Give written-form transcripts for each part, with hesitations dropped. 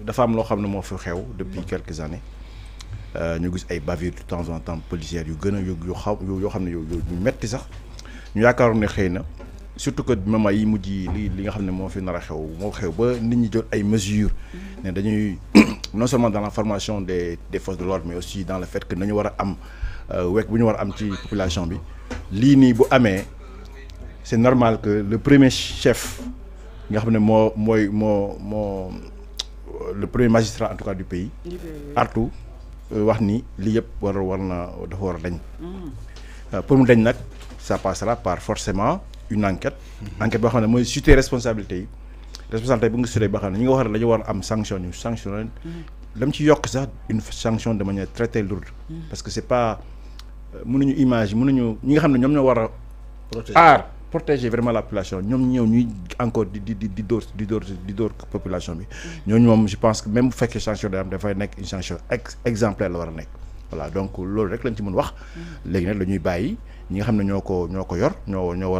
dafa am loo xam ne moo fi xew depuis quelques années ñu gis ay bavures de temps en temps policières yu gën a yu xaw yoo xam ne yu metti sax ñu yaakaaroon ne xëy na surtout que moment yi mujj li nga xam ne moo fi nar a xew moo xew ba nit ñi jot ay mesures ne dañuy non seulement dans la formation des forces de l'ordre mais aussi dans le fait que nañu war a am wekk bu ñu war a am ci population bi lii nii bu amee c'est normal que le premier chef nga xam ne moo le premier magistrat en tout cas du pays artu wax ni lii yëpp war na dafa war a dañ pour mu dañ nag ça passera par forcément une enquête boo xam ne mooy situer responsabilité yi responsabilité bu nga situé ba xam ne ñi nga wax ne dañu war a am sanction ñu sanctionné dama ci yokk sax une sanction de manière très très lourde parce que c'est pas mënuñu ñi nga xam ne ñoom ñoo war a protéger vraiment la population ñoom ñëw ñuy encore di dóor population bi ñooñu moom je pense que même bu fekkee sanction day am dafay nekk une sanction exemplaire la war a nekk voilà donc loolu rek lañ ci mën wax léegi nag la ñuy bàyyi ñi nga xam ne ñoo ko yor ñoo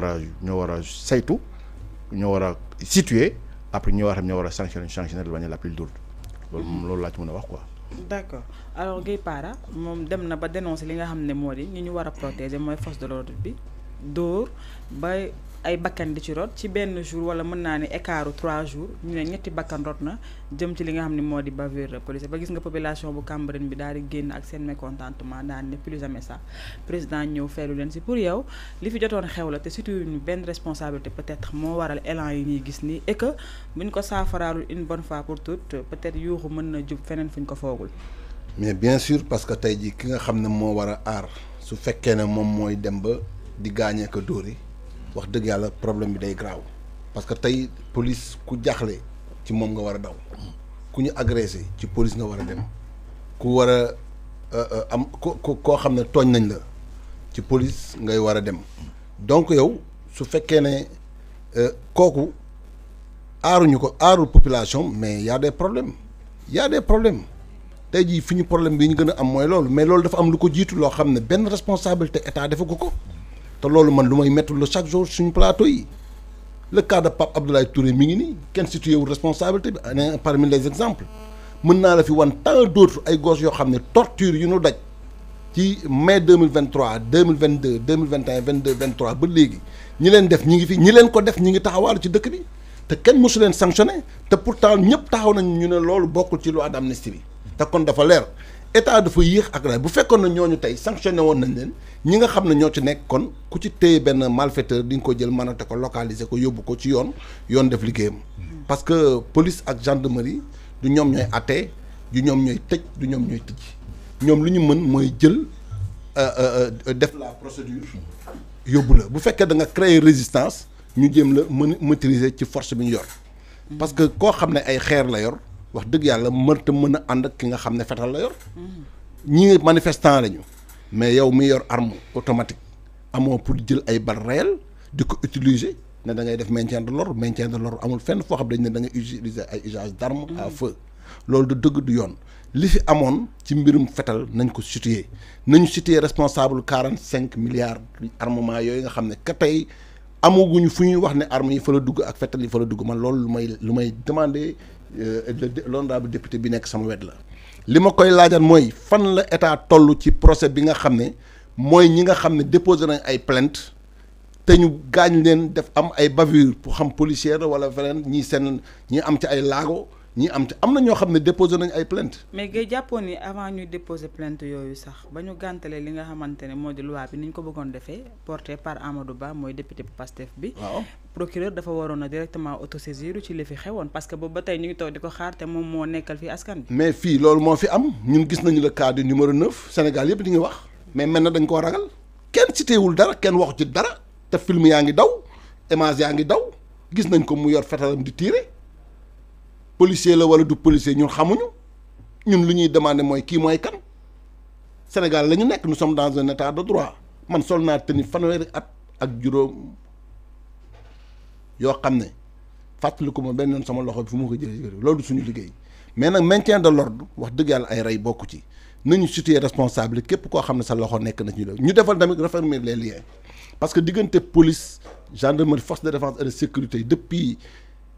war a saytu ñoo war a situer après ñoo war a sanctionner de manière la plus lourde loolu laa ci mën a wax quoi. D'accord alors Gueye Para moom dem na ba dénoncer li nga xam ne moo di ñi ñu war a protéger mooy force de l'ordre bi dóor ba ay bakkan di ci rot ci benn jour wala mën naa ne écartu 3 jours ñu ne ñetti bakkan rot na jëm ci li nga xam ne moo di bavure policière ba gis nga population bu Cambérène bi daal di génn ak seen mécontentement daal ne plus jamais ça président ñëw feelu leen si pour yow li fi jotoon xew la te surtout ñu benn responsabilité peut-être moo waral élan yi ñuy gis nii et que buñ ko saafaraalul une bonne fois pour toutes peut-être yuuxu mën na jub feneen fuñ ko foogul. mais bien sûr parce que tey jii ki nga xam ne moo war a aar su fekkee ne moom mooy dem ba di gaañee ko dóor yi wax dëgg yàlla problème bi day graaw parce que tey police ku jaaxle ci moom nga war a daw ku ñu agressé ci police nga war a dem ku war a am koo xam ne tooñ nañ la ci police ngay war a dem donc yow su fekkee ne kooku aaruñu ko aarul population mais y a des problèmes tey jii fi ñu problème bi ñu gën a am mooy loolu mais loolu dafa am lu ko jiitu loo xam ne benn responsabilité état defu ko te loolu man lu may mettre le chaque jour suñu plateau yi le cas de Pape Abdoulaye Touré mi ngi nii kenn situé wu responsabilité bi parmi les exemples mën naa la fi wan tant d'autres ay gosses yoo xam ne torture yu ñu daj ci mai 2023 2022 2021 22 23 ba léegi ñi leen def ñi ngi fi ñi leen ko def ñi ngi taxawaalu ci dëkk bi te kenn mosu leen sanctionné te pourtant ñëpp taxaw nañ ñu ne loolu bokkul ci loi d'amnistie bi te kon dafa leer état dafa yéex ak ray bu fekkoon na ñooñu tey sanctionné woon nañ leen ñi nga xam ne ñoo ci nekk kon ku ci téye benn malfaiteur di nga ko jël mënate ko localiser ko yóbbu ko ci yoon def liggéeyam parce que police ak gendarmerie du ñoom ñooy atte du ñoom ñooy tëj du ñoom ñooy tëj ñoom lu ñu mën mooy jël def la procédure yóbbu la bu fekkee da nga créer résistance ñu jéem la maîtriser ci force bi ñu yor parce que koo xam ne ay xeer la yor wax dëgg yàlla mërta mën a ànd ak ki nga xam ne fetal la yor ñi manifestant lañu mais yow mi yor arme automatique amoo pour jël ay balles réelles di ko utiliser ne da ngay def maintien de l'ordre amul fenn foo xam dañ ne da ngay utiliser ay usage d'arme à feu loolu du dëgg du yoon li fi amoon ci mbirum fetal nañ ko situer responsable 45 milliards armement yooyu nga xam ne ka tey amaguñu fu ñuy wax ne armes yi fa la dugg ak fetal yi fa la dugg man loolu lu may demander l'honorable député bi nekk sama wet la li ma koy laajal mooy fan la état toll ci procès bi nga xam ne mooy ñi nga xam ne déposé nañ ay plainte te ñu gaañ leen def am ay bavure pour xam policière wala feneen ñi am ci ay laago am na ñoo xam ne déposé nañ ay plainte mais ngay jàppoon ni avant ñuy déposer plainte yooyu sax ba ñu gàntalee li nga xamante ne moo di loi bi ni ñu ko bëggoon defee porté par Amadou Ba mooy député Pastef bi waaw procureur dafa waroon a directement autosaisir ci li fi xewoon parce que boobu ba tey ñu ngi toog di ko xaar te moom moo nekkal fii askan bi mais fii loolu moo fi am ñun gis nañu le cas du numéro 9 Sénégal yëpp di ngi wax mais mel na dañ koo ragal kenn citéwul dara kenn waxu ci dara te film yaa ngi daw image yaa ngi daw gis nañ ko mu yor fetalam di tirer policier la wala du policier ñun xamuñu ñun lu ñuy demander mooy kii mooy kan Sénégal la ñu nekk nous sommes dans un état de droit man sol naa te ni fanweeri at ak juróom yoo xam ne fàttaliku ma benn yoon sama loxo bi fu ma ko jëlee loolu du suñu liggéey mais nag maintien de l'ordre wax dëgg yàlla ay rey bokku ci nañu situer responsable képp koo xam ne sa loxo nekk na ci ñu defal tamit refermer les liens parce que diggante police gendarmerie force de défense et de sécurité depuis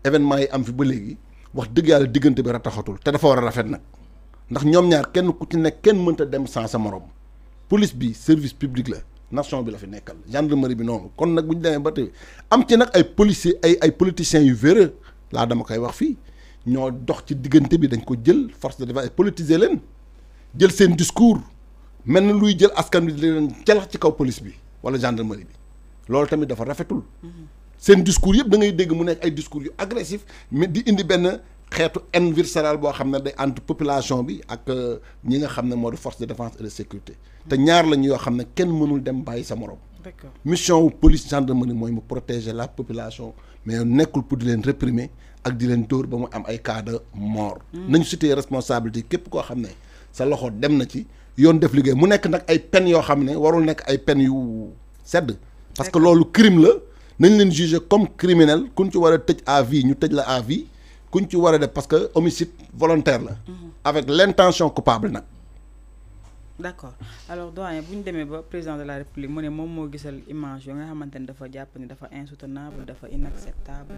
événement yi am fi ba léegi wax dëgg yàlla diggante bi rataxatul te dafa war a rafet nag ndax ñoom ñaar kenn ku ci nekk kenn mënta dem sans sa morom police bi service public la nation bi la fi nekkal gendarmerie bi noonu kon nag bu ñu demee ba tey am ci nag ay policiers ay politiciens yu véreux laa dama koy wax fii ñoo dox ci diggante bi dañ ko jël force de défense politiser leen jël seen discours mel na luy jël askan bi di leen jalax ci kaw police bi wala gendarmerie bi loolu tamit dafa rafetul seen discours yëpp da ngay dégg mu nekk ay discours yu agressif mais di indi benn xeetu haine viscérale boo xam ne day entre population bi ak ñi nga xam ne moo di force de défense et de sécurité te ñaar lañu yoo xam ne kenn mënul dem bàyyi sa morom. D'accord. Mission wu police gendarmerie mooy mu protéger la population mais nekkul pour di leen réprimer ak di leen dóor ba mu am ay cas de mort. nañu cité responsabilité képp koo xam ne sa loxo dem na ci yoon def liggéey mu nekk nag ay peines yoo xam ne warul nekk ay peines yu sedd. parce que loolu crime la nañ leen juger comme criminel kuñ ci war a tëj à vie ñu tëj la à vie kuñ ci war a def parce que homicide volontaire la. avec l'intention coupable nag. d'accord alors doyen bu ñu demee ba président de la république mu ne moom moo gisal image yoo nga xamante ne dafa jàpp ni dafa insoutenable dafa inacceptable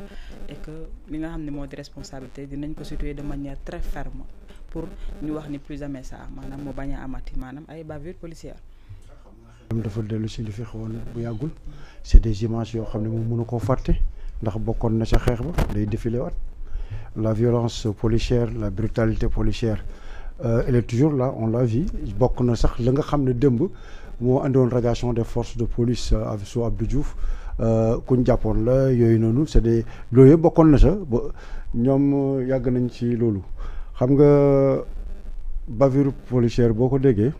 et que li nga xam ne moo di responsabilité dinañ ko situer de manière très ferme pour ñu wax ni plus jamais ça maanaam mu bañ a amati maanaam ay bavures policières. dafa dellu si li fi xewoon bu yàggul c'est des images yoo xam ne moom mënu koo fàtte ndax bokkoon na sa xeex ba day défilé waat la violence policière la brutalité policière. Elle est toujours là on l'a vu bokk na sax la nga xam ne démb moo andoon radiation des forces de police sous Abdou Diouf kuñ jàppoon la yooyu noonu c'est des loolu yëpp bokkoon na sa ba ñoom yàgg nañ ci loolu xam nga bavure policière boo ko déggee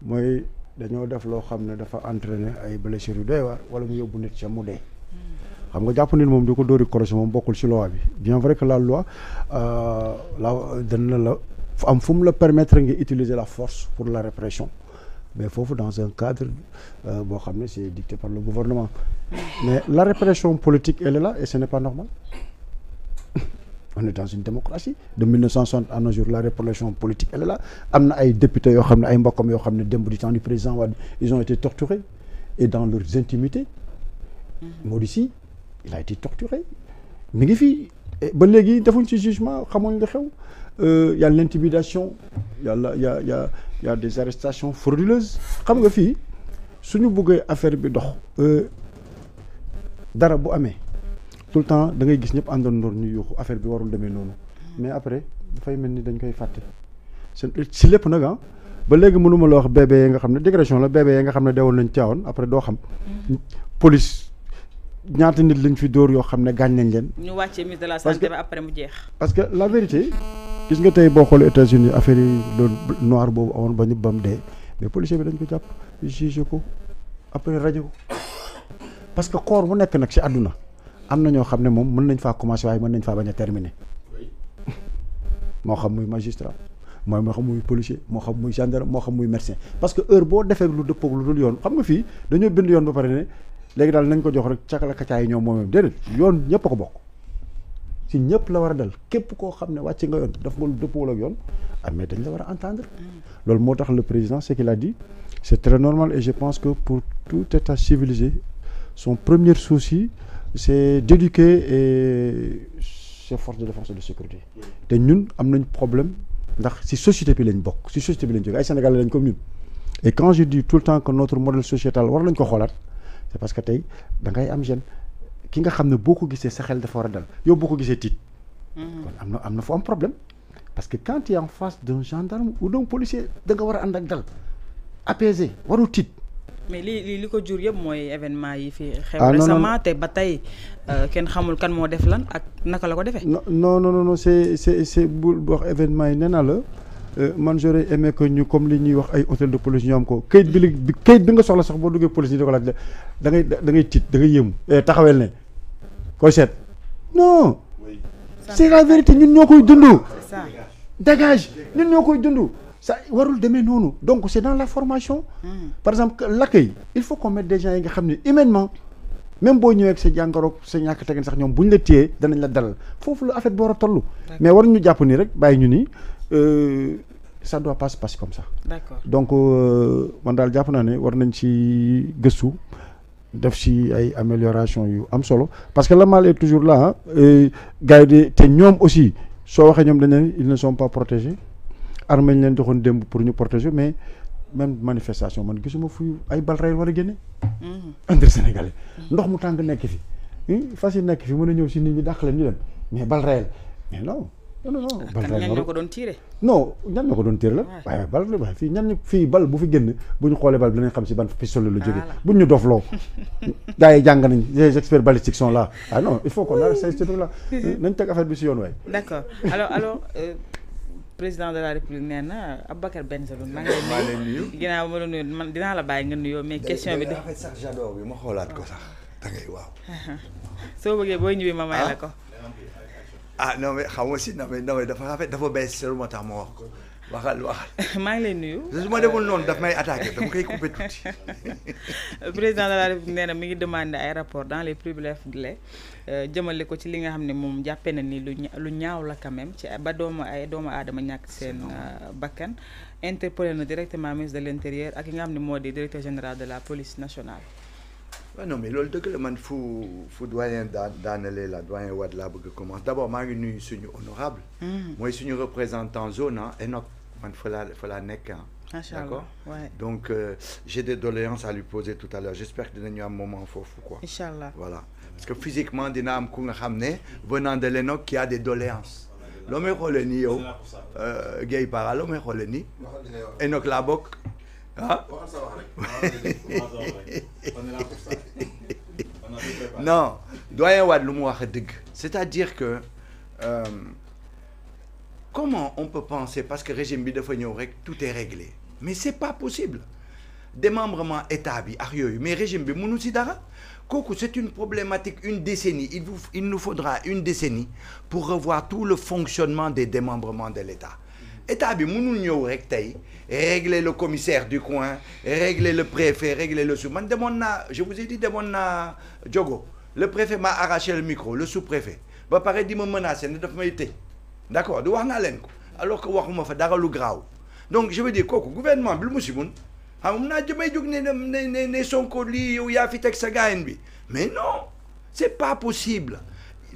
mooy dañoo def loo xam ne dafa entraîner ay blessures yu doy waar wala mu yóbbu nit ca mu dee xam nga jàpp nit moom di ko dóori croché moom bokkul ci loi bi bien vrai que la loi dana la am fu mu la permettre nga utiliser la force pour la répression mais foofu dans un cadre boo xam ne c'est dicté par le gouvernement mais la répression politique elle est là et ce n'est pas normal on est dans une démocratie de 1960 à nos jours la répression politique elle est là am na ay députés yoo xam ne ay mbokkam yoo xam ne démb du temps du président Wade ils ont été torturés et dans leurs intimités Mody Sy il a été torturé mi ngi fii ba léegi defuñ ci jugement xamuñ li xew y a l'intimidation y a des arrestations frauduleuses xam nga fii suñu bëggee affaire bi dox dara bu amee tout le temps da ngay gis ñëpp àndandoor ñu yuuxu affaire bi warul demee noonu mais après dafay mel ni dañ koy fàtte si lépp nag ba léegi mënuma la wax bébé yi nga xam ne digression la bébé yi nga xam ne dewoon nañ caawoon après doo xam police ñaata nit lañ fi dóor yoo xam ne gaañ nañ leen. ñu wàccee ministre de la santé ba après mu jeex. parce que la vérité gis nga tey boo xoolee États-Unis affaire yi loolu noir boobu awoon ba ñu bam dee mais policier bi dañ ko jàpp jugé ko après rajo ko parce que corps bu nekk nag ci àdduna am na ñoo xam ne moom mën nañ faa commencer waaye mën nañ faa bañ a terminer moo xam muy magistrat moo xam muy policier moo xam muy gendarme moo xam muy médecin parce que heure boo defee lu dëppoog lu dul yoon xam nga fii dañoo bind yoon ba pare ne léegi daal nañ ko jox rek cakala kacaay ñoom moom déedéet yoon ñëpp a ko bokk si ñëpp la war a dal képp koo xam ne wàcc nga yoon daf nga lu dëppoowul ak yoon mais dañ la war a entendre loolu moo tax le président ce qu'il a dit c'est très normal et je pense que pour tout état civilisé son premier souci c'est d'éduquer et ses forces de défense et de sécurité te ñun am nañ problème ndax si société bi lañ bokk si société bi lañ jóge ay Sénégalais lañ comme ñun et quand je dis tout le temps que notre modèle sociétal war nañ ko xoolaat c'est parce que tey da ngay am jeune ki nga xam ne boo ko gisee sa xel dafa war a dal yow boo ko gisee tiit kon am na fu am problème parce que quand tu es en face d'un gendarme ou d'un policier da nga war a ànd ak dal apaisé warul tiit. mais li ko jur yëpp mooy événement yi fi xew récemment te ba tey kenn xamul kan moo def lan ak naka la ko defee. non c'est bu wax événement yi nee naa la man j'aurais aimé que ñu comme li ñuy wax ay hôtel de police ñu am ko kayit bi nga soxla sax boo duggee police yi di ko laaj da ngay tiit da ngay yéemu taxawel ne koy seet non c'est la vérité ñun ñoo koy dund dégage ñun ñoo koy dund ça warul demee noonu donc c'est dans la formation par exemple l'accueil il faut qu'on mette des gens yi nga xam ne humainement même boo ñëwee ak sa jàngoroog sa ñàkk tegin sax ñoom bu ñu la téyee danañ la dalal foofu la affaire bi war a toll mais war ñu jàpp nii rek bàyyi ñu nii ça doit pas se passer comme ça. D'accord. Donc man daal jàpp naa ne war nañ ci gëstu def ci ay amélioration yu am solo parce que le mal est toujours là gars yi di te ñoom aussi soo waxee ñoom dañ ne ils ne sont pas protégés armée ñu leen joxoon démb pour ñu protéger mais même manifestation man gisuma fu ay bal réel war a génne entre sénégalais ndox mu tàng nekk fi fas yi nekk fi mën a ñëw si nit ñi dàq leen ñu dem mais bal réel mais non bal réel ñan ñoo ko doon tiré non ñan ñoo ko doon tiré la waaye bal waaye fii ñan fii bal bu fi génn bu ñu xoolee bal bi dinañ xam si ban pistolet la jógee buñ ñu dofloo gars yi jàng nañ les experts balistiques sont là ah non il faut qu'on arrête ces trucs là nañ teg affaire bi si yoon waay d'accord alors président de la république nee na Aboubacar Bengelloune maa ngi lay nuyu ginnaaw ma la nuyu man dinaa la bàyyi nga nuyoo mais question bi en fait sax j'adore bi ma xoolaat ko sax da ngay waaw soo bëggee booy ñëwee ma may la ko ah non mais xam nga si non mais dafa rafet dafa bees seetlu moo tax ma wax ko waxal maa ngi lay nuyu su ma demoon noonu daf may attaqué dama koy coupé tuuti président de la république nee na mi ngi demandé ay rapport dans les plus brefs délais jëmale ko ci li nga xam ne moom jàppee na ni lu ñaaw la quand même ci ba doomu aadama ñàkk seen bakkan interpellé na directement ministre de l'intérieur ak yi nga xam ne moo di directeur général de la police nationale waaw non mais loolu dëgg la man fu doyen daanale la doyen Wade laa bëgg a commencer d'abord maa ngi nuyu suñu honorable mooy suñu représentant zone Enoch man fa laa nekk d'accord donc j'ai des doléances à lui poser tout à l'heure j'espère que dinañu am moment foofu quoi inchallah voilà parce que physiquement dina am ku nga xam ne venant de l'Enoch qui a des doléances loo may xoolee nii yow Guèye Para loo may xoolee nii Enoch laa bokk non doyen Wade lu mu wax dëgg c'est-à-dire que comment on peut penser parce que régime bi dafa ñëw rek tout est réglé mais c'est pas possible démembrement état bi ak yooyu mais régime bi mënu ci dara kooku c'est une problématique une décennie il nous faudra une décennie pour revoir tout le fonctionnement des démembrements de l'état état bi mënul ñëw rek tey régler le commissaire du coin régler le préfet régler le sous man demoon naa je vous ai dit demoon naa Diogo le préfet m'a arraché le micro le sous-préfet ba pare di ma menacer ne daf may tëj d'accord di wax naa leen ko alors que waxuma fa dara lu graaw donc je veux dire kooku gouvernement bi lu mu si mun xam mun naa jëmay jóg ne Sonko lii yow yaa fi teg sa gaayen bi mais non c'est pas possible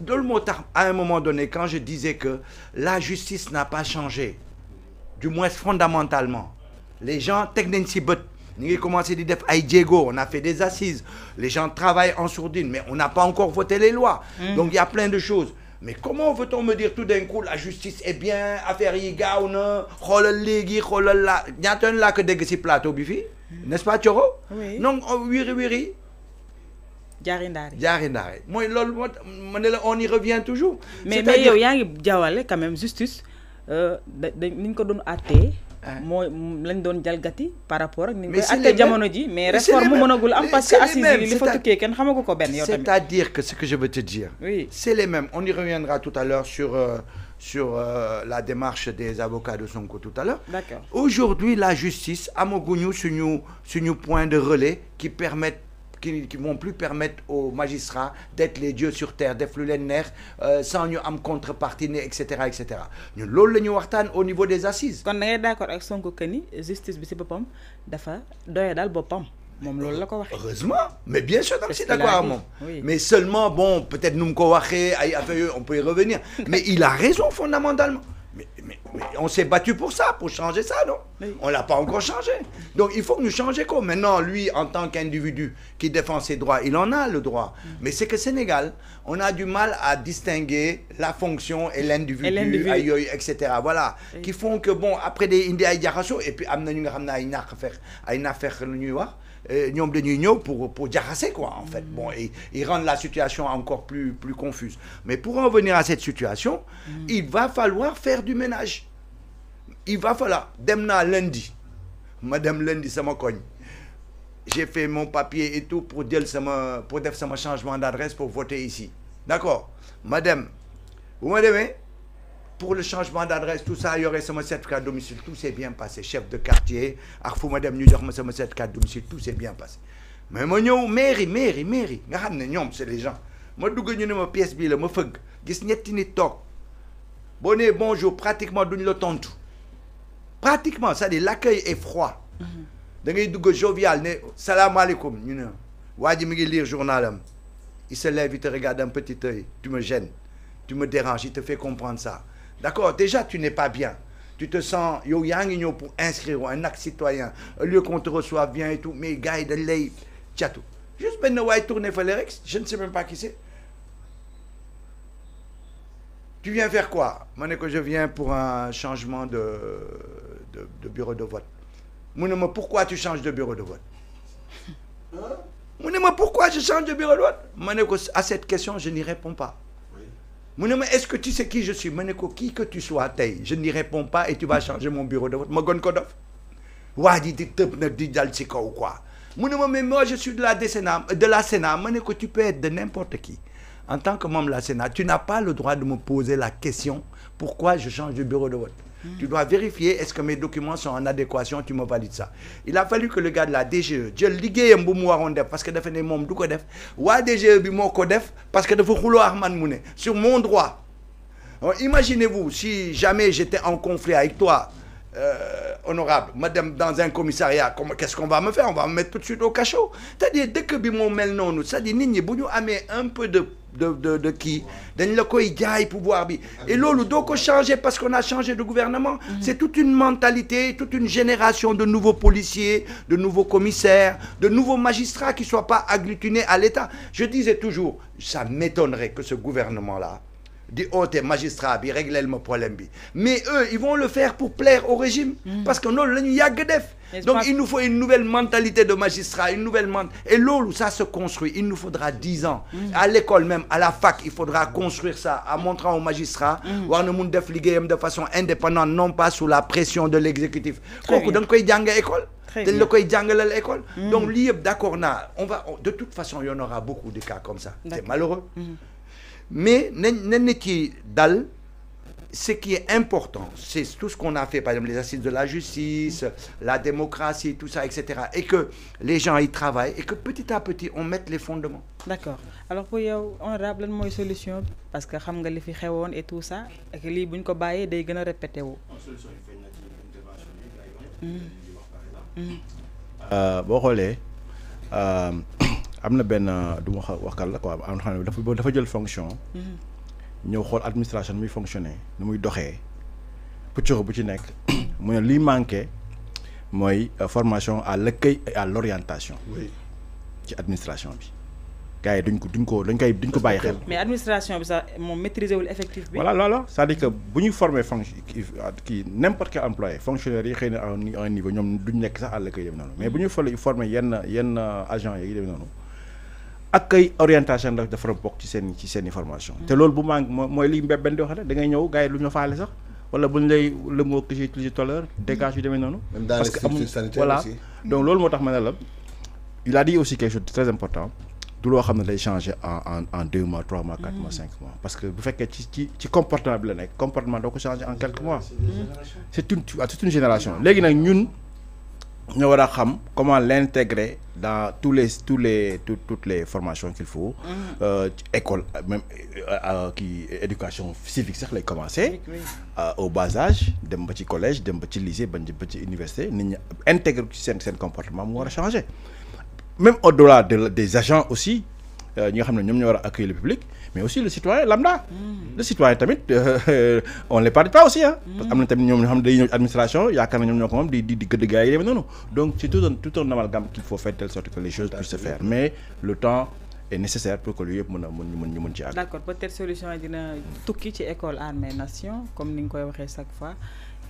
loolu moo tax à un moment donné quand je disais que la justice n'a pas changé du moins fondamentalement les gens teg nañ si bët ñu ngi commencé di def ay jéego on a fait des assises les gens travaillent en sourdine mais on n'a pas encore voté les lois donc il y a plein de choses mais comment veut-on me dire tout d'un coup la justice est bien affaire yi gaaw na xoolal léegi xoolal la ñaata yoon laa ko dégg si plateau bi fii n'est-ce pas Thioro non wiri jaari ndaare mooy loolu moo ma ne la on y revient toujours mais yow yaa ngi jawale quand même justice ni ñu ko doon àttee mooy lañ doon jalgati par rapport ak ni ñu koy àttee jamono ji mais réforme mënagul am parce que assises yi li fa tukkee kenn xamagu ko benn yow tamit c'est-à-dire que ce que je veux te dire c'est les mêmes on y reviendra tout à l'heure sur la démarche des avocats de Sonko tout à l'heure d'accord aujourd'hui la justice amaguñu suñu point de relais qui permettent qui vont plus permettre aux magistrats d'être les dieux sur terre def lu leen neex sans ñu am contrepartie ne et cetera ñun loolu la ñu waxtaan au niveau des assises. kon da ngay d'accord ak Sonko que ni justice bi ci boppam dafa doye daal boppam moom loolu la ko waxee. heureusement mais bien sûr da si d'accord ak moom mais seulement bon peut-être nu mu ko waxee ay affaires yooyu on peut y revenir mais il a raison fondamentalement mais on s'est battu pour ça pour changer ça non on l'a pas encore changé donc il faut que nous changions quoi maintenant lui en tant qu'individu qui défend ses droits il en a le droit mais c'est que Sénégal on a du mal à distinguer la fonction et l'individu ay yooyu et cetera voilà qui font que bon après day indi ay jaxasoo et puis am na ñu nga xam ne ay naafeq lu ñuy wax ñoom dañuy ñëw pour jaxase quoi en fait bon et ils rendent la situation encore plus confuse mais pour en venir à cette situation il va falloir faire du ménage il va falloir dem naa lundi ma dem lundi sama koñ j'ai fait mon papier et tout pour def sama changement d'adresse pour voter ici d'accord ma dem bu ma demee pour le changement d'adresse tout ça y aurait sama certificat de domicile tout s'est bien passé chef de quartier ak fu ma dem ñu jox ma sama certificat de domicile tout s'est bien passé mais ma ñëw mairie nga xam ne ñoom c'est les gens ma dugg ñu ne ma pièce bii la ma fëgg gis ñetti nit toog boo nee bonjour pratiquement duñ la tontu pratiquement c'est-à-dire l'accueil est froid da ngay dugg jovial ne salaamaaleykum ñu ne waa ji mi ngi lire journalam il se lève il te regarde un petit œil tu me gênes tu me déranges il te fait comprendre ça d'accord déjà tu n'es pas bien tu te sens yow yaa ngi ñëw pour inscrire un acte citoyen au lieu qu'on te reçoive bien et tout mais gars yi dañ lay catu juste benn waay tourner fële rek je ne sais même pas qui c'est tu viens faire quoi ma ne ko je viens pour un changement de bureau de vote mu ne ma pourquoi tu changes de bureau de vote mu ne ma pourquoi je change de bureau de vote ma ne ko à cette question je n'y réponds pas mu ne ma est-ce que tu sais qui je suis ma ne ko qui que tu sois tey je n'y réponds pas et tu vas changer mon bureau de vote ma gon ko dof waa ji di tëb nag di dal ci kaw quoi mu ne ma mais moi je suis de la Sénat ma ne ko tu peux être de n'importe qui en tant que membre de la Sénat tu n'as pas le droit de me poser la question pourquoi je change de bureau de vote tu dois vérifier est-ce que mes documents sont en adéquation tu me valides ça il a fallu que le gars de la DGE jël liggéeyam bu mu waroon def parce que dafa ne moom du ko def waa DGE bi moo ko def parce que dafa xuloo ak man mu ne sur mon droit imaginez-vous si jamais j'étais en conflit avec toi honorable ma dem dans un commissariat qu'est-ce qu'on va me faire on va me mettre tout de suite au cachot c'est-à-dire dëkk bi moo mel noonu c'est-à-dire nit ñi bu ñu amee un peu de kii dañ la koy jaay pouvoir bi et loolu doo ko changer parce qu'on a changé de gouvernement c'est toute une mentalité toute une génération de nouveaux policiers de nouveaux commissaires de nouveaux magistrats qui soient pas agglutinés à l'État je disais toujours ça m'étonnerait que ce gouvernement-là di oote magistrat bi régler le problème bi mais eux ils vont le faire pour plaire au régime parce que loolu la ñu yàgg def donc il nous faut une nouvelle mentalité de magistrat une nouvelle et loolu ça se construit il nous faudra 10 ans à l'école même à la fac il faudra construire ça en montrant aux magistrats war na mun def liggéeyam de façon indépendante non pas sous la pression de l'exécutif kooku da nga koy jàng école dañ la koy jàngalal école donc lii yëpp d'accord naa de toute façon il y en aura beaucoup de cas comme ça c'est malheureux mais nañ nit ci dal ce qui est important c'est tout ce qu'on a fait par exemple les assises de la justice la démocratie tout ça etc et que les gens y travaillent et que petit à petit on mette les fondements. D'accord alors pour yow honorable lan mooy solution bi parce que xam nga li fi xewoon et tout ça et que lii bu ñu ko bàyyee day gën a répété wu. boo xoolee am na benn du ma wax la quoi am na xam ne dafa jël fonction. ñëw xool administration muy fonctionner nu muy doxee pëccëxu bu ci nekk mu ne liy manqué mooy formation à l'accueil et à l'orientation. ci administration bi. gars yi duñ ko bàyyi xel. mais administration bi sax moom maîtriser wul effectif bi. voilà loolu c'est-à-dire que bu ñuy former kii n'importe quel employé fonctionnaire yi xëy na à un niveau ñoom duñ nekk sax à l'accueil dem noonu mais bu ñuy former yenn agents yi dem noonu. accueil orientation dafa bokk ci seen formation te loolu bu manque mooy li benn di wax rek da ngay ñëw gars yi lu ñu faale sax wala buñ lay le mot que j'ai utilisé tout à l'heure dégage yu demee noonu parce que amul voilà donc loolu moo tax ma ne la il a dit aussi quelque chose de très important du loo xam ne day changer en 2 mois 3 mois 4 mois 5 mois parce que bu fekkee ci comportement bi la nekk comportement doo ko changer en quelques mois c'est une génération léegi nag ñun ñu war a xam comment l'intégrer dans toutes les formations qu'il faut école même éducation civique sax lay commencer au bas âge dem ba ci collège dem ba ci lycée ba ci université nit ñi intégrer ci seen comportement mu war a changer même au-delà des agents aussi ñi nga xam ne ñoom ñoo war a accueillir le public mais aussi le citoyen lambda. Le citoyen tamit on les parle pas aussi parce que am na tamit ñoom ñoo xam ne day ñëw administration yaakaar na ñoom ñoo ko moom di gëdd gars yi demee noonu donc c'est tout un amalgame qu'il faut faire de telle sorte que les choses puissent se faire mais le temps est nécessaire pour que lu yëpp ñu mën ci àgg. D'accord peut-être solution yi dina tukki ci école armée nation comme ni nga koy waxee chaque fois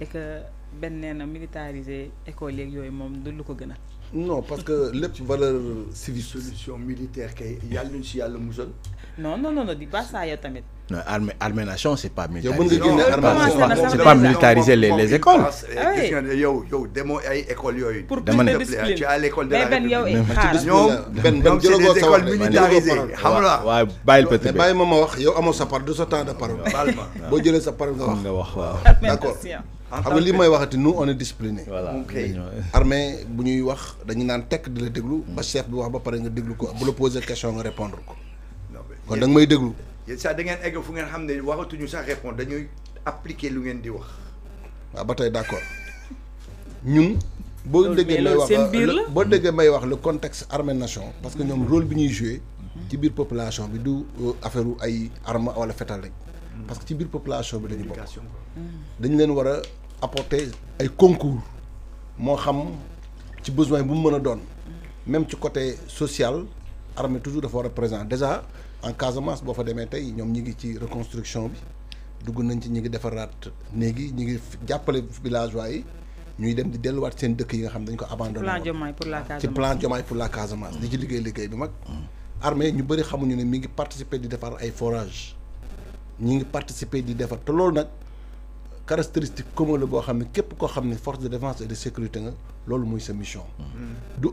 et que benn nee na militariser école yeeg yooyu moom du lu ko gënal. non parce que lépp valeur civique. solution militaire kay yàlla ñu si yàlla musal. non dis pas ça yow tamit. non armée nation c'est pas militariser. yow mën nga génne c'est pas militariser les écoles. gis nga yow demoo ay écoles yooyu. pour plus de discipline tu as l'école de la mais yow République. ñoom c'est des écoles militarisées xam nga. waaw bàyyil peut-être mais bàyyi ma wax yow amoo sa part de sa temps de parole. boo jëlee sa parole nga wax waaw. d'accord xam nga li may waxati nous on est discipliné. voilà armée bu ñuy wax dañu naan tekk di la déglu ba chef bi wax ba pare nga déglu ko bu la poser question nga répondre ko kon da nga may déglu. yéen sax da ngeen egg fu ngeen xam ne waxatuñu sax répondre dañuy appliquer lu ngeen di wax. waaw ba tey d'accord ñun boo déggee may wax seen biir la boo déggee may wax le contexte armée nation parce que ñoom rôle bi ñuy joué ci biir population bi du affaire ay arme wala fetal rek parce que ci biir population bi lañu bokk dañ leen war a apporter ay concours moo xam ci besoin bu mu mën a doon même ci côté social armée toujours dafa war a présent déjà en Casamance boo fa demee tey ñoom ñi ngi ci reconstruction bi dugg nañ ci ñi ngi defaraat néegi ñi ngi jàppale villageois yi ñuy dem di delluwaat seen dëkk yi nga xam dañ ko abandonné plan Diomaye pour la Casamance ci plan Diomaye pour la Casamance di ci liggéey bu mag armée ñu bëri xamuñu ne mi ngi participer di defar ay forage ñi ngi participer di defar te loolu nag caractéristique commun la boo xam ne képp koo xam ne force de défense et de sécurité nga loolu mooy sa mission du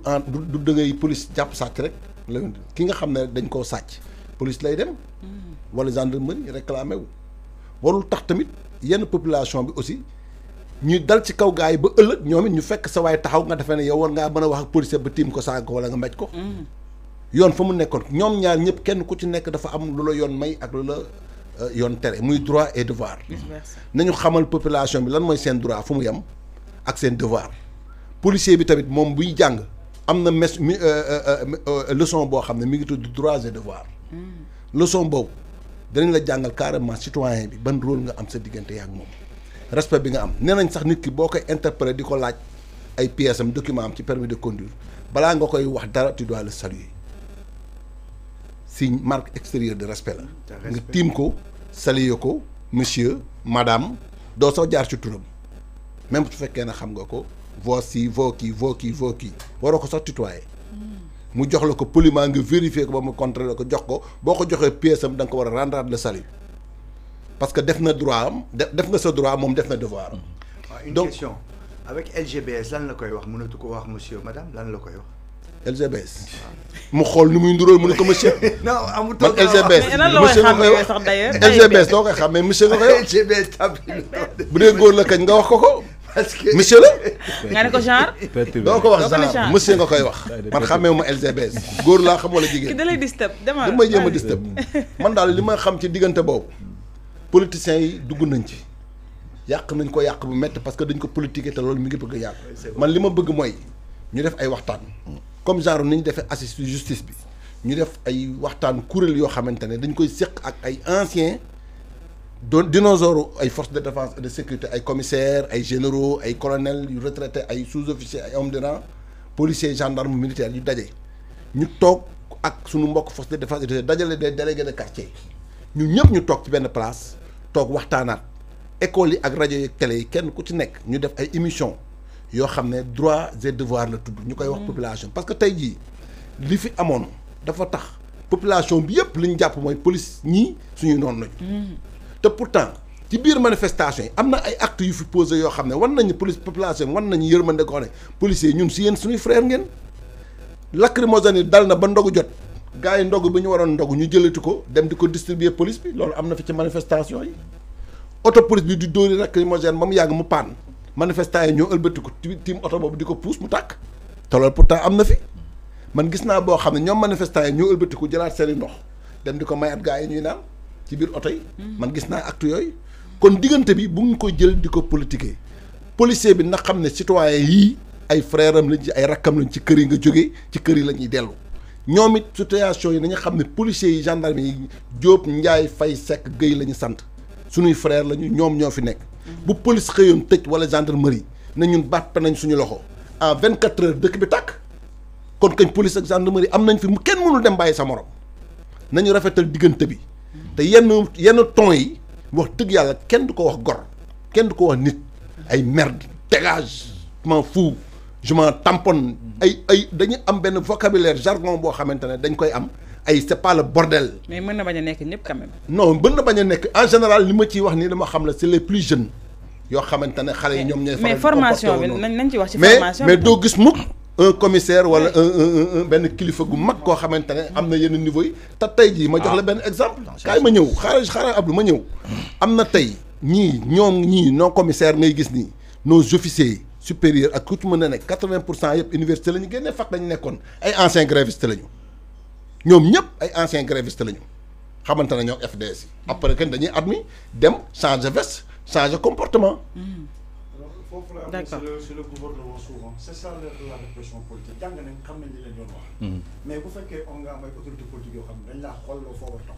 dangay police jàpp sàcc rek la ki nga xam ne dañ koo sàcc police lay dem wala gendarmerie réclamé wu warul tax tamit yenn population bi aussi ñuy dal ci kaw gars yi ba ëllëg ñoom it ñu fekk sa waay taxaw nga defee ne yow war ngaa mën a wax ak policier ba tiim ko saaga ko wala nga mbéj ko yoon fa mu nekkoon ñoom ñaar ñëpp kenn ku ci nekk dafa am lu la yoon may ak lu la yoon tere muy droit et devoir nañu xamal population bi lan mooy seen droit fu mu yem ak seen devoir policier bi tamit moom buy jàng am na leçon boo xam ne mi ngi tudd droits et devoirs leçon boobu danañ la jàngal carrément citoyen bi ban rôle nga am sa diggante yaa ak moom respect bi nga am nee nañ sax nit ki boo koy interpellé di ko laaj ay pièces am document am ci permis de conduire balaa nga koy wax dara tu dois le saluer signe marque extérieure de respect la nga tiim ko saluer ko monsieur madame doo sax jaar ci turam même su fekkee ne xam nga ko voici vos kii waroo ko sax tutoyer mu jox la ko poliment nga vérifier ko ba mu contrôler ko jox ko boo ko joxee pièce am da nga ko war a rendre le salut parce que def na droit am def nga sa droit moom def na devoir am. une donc question avec LGBS lan la koy wax mënatu ko wax monsieur madame lan la koy wax. LGBS mu xool ni muy nduróol mu ne ko monsieur. non amul man LGBS mais lan la koy xàmmee sax d'ailleurs LGBS doo koy xam mais monsieur nga koy wax. LGBS bu dee góor la kañ nga wax ko. parce que monsieur la. nga ne ko genre. doo ko wax doo ko ne genre genre. monsieur nga koy wax. man xàmmee ma LGBS. góor laa xam wala ki jigéen. da lay disturb demal damay jéem a disturb man daal li ma xam ci diggante boobu politiciens yi dugg nañ ci yàq nañ ko yàq bu métti parce que dañ ko politiquer te loolu mi ngi bëgg a yàq man li ma bëgg mooy ñu def ay waxtaan comme genre ni ñu defee assise justice bi ñu def ay waxtaan kuréel yoo xamante ne dañ koy séq ak ay anciens dinosaures ay forces de défense et de sécurité ay commissaires ay généraux ay colonels yu retraités ay sous-officiers ay hommes de rang policiers gendarmes militaires yu daje ñu toog ak suñu mbokk force de défense et de sécurité dajale des délégués de quartier ñu ñëpp ñu toog ci benn place toog waxtaanaat écoles yi ak rajo yi ak télé yi kenn ku ci nekk ñu def ay émissions yoo xam ne droits et devoirs la tudd ñu koy wax population parce que tey jii li fi amoon dafa tax population bi yëpp li ñu jàpp mooy police ñii suñuy noonu lañu te pourtant ci biir manifestation yi am na ay actes yu fi posé yoo xam ne wan nañu police population wan nañu yërmande ko ne policiers ñun si yéen suñuy frère ngeen lacrymogène yi dal na ba ndogu jot gars yi ndogu bi ñu waroon ndogu ñu jëlati ko dem di ko distribuer police bi loolu am na fi ci manifestation yi auto police bi di dóori lacrymogène ba mu yàgg mu paan manifestants yi ñoo ëlbati ko tiim oto boobu di ko puus mu tàkk te loolu pourtant am na fi man gis naa boo xam ne ñoom manifestants yi ñoo ëlbati ko jëlaat seeni ndox dem di ko mayaat gars yi ñuy naan ci biir oto yi man gis naa acte yooyu kon diggante bi bu ñu ko jël di ko politiquer policier bi na xam ne citoyen yii ay frère am lañ ci ay rakkam lañ ci kër yi nga jógee ci kër yi la ñuy dellu ñoom it situation yi nañu xam ne policiers yi gendarme yi Diop Ndiaye Faye Seck Guèye la ñu sant suñuy frère lañu ñoom ñoo fi nekk bu police xëyoon tëj wala gendarmerie na ñun bàppe nañ suñu loxo en 24 heures dëkk bi tàkk kon kañ police ak gendarmerie am nañ fi mu kenn mënul dem bàyyi sa morom nañu rafetal diggante bi te yenn ton yi wax dëgg yàlla kenn du ko wax gor kenn du ko wax nit ay merde dégage m'en fous je m'en tamponne ay dañuy am benn vocabulaire jargon boo xamante ne dañ koy am ay c'est pas le bordel. mais mën na bañ a nekk ñëpp quand même. non mën na bañ a nekk en général li ma ciy wax nii dama xam la c'est les plus jeunes yoo xamante ne xale yi ñoom ñooy. mais formation bi nañ ci wax ci formation mais doo gis mukk un commissaire wala un benn kilifa gu mag koo xamante ne am na yenn niveau yi te tey jii ma jox la benn exemple. kaay ma ñëw xaaral Abdou ma ñëw. am na tey ñii non commissaire ngay gis nii nos officiers supérieurs ak ku ci mën a nekk 80% yëpp université la ñu génnee fac lañu nekkoon ay anciens grévistes lañu. ñoom ñëpp ay anciens grévistes lañu xamante ne ñoo FDS yi après kenn dañuy admis dem changer veste changer comportement foofu la D'accord. c'est le gouvernement souvent c'est ça la répression politique jàng nañ xam nañ li leen yoon wax mais bu fekkee on nga am ay autorité politique yoo xam ne dañ laa xool loo foo war a toog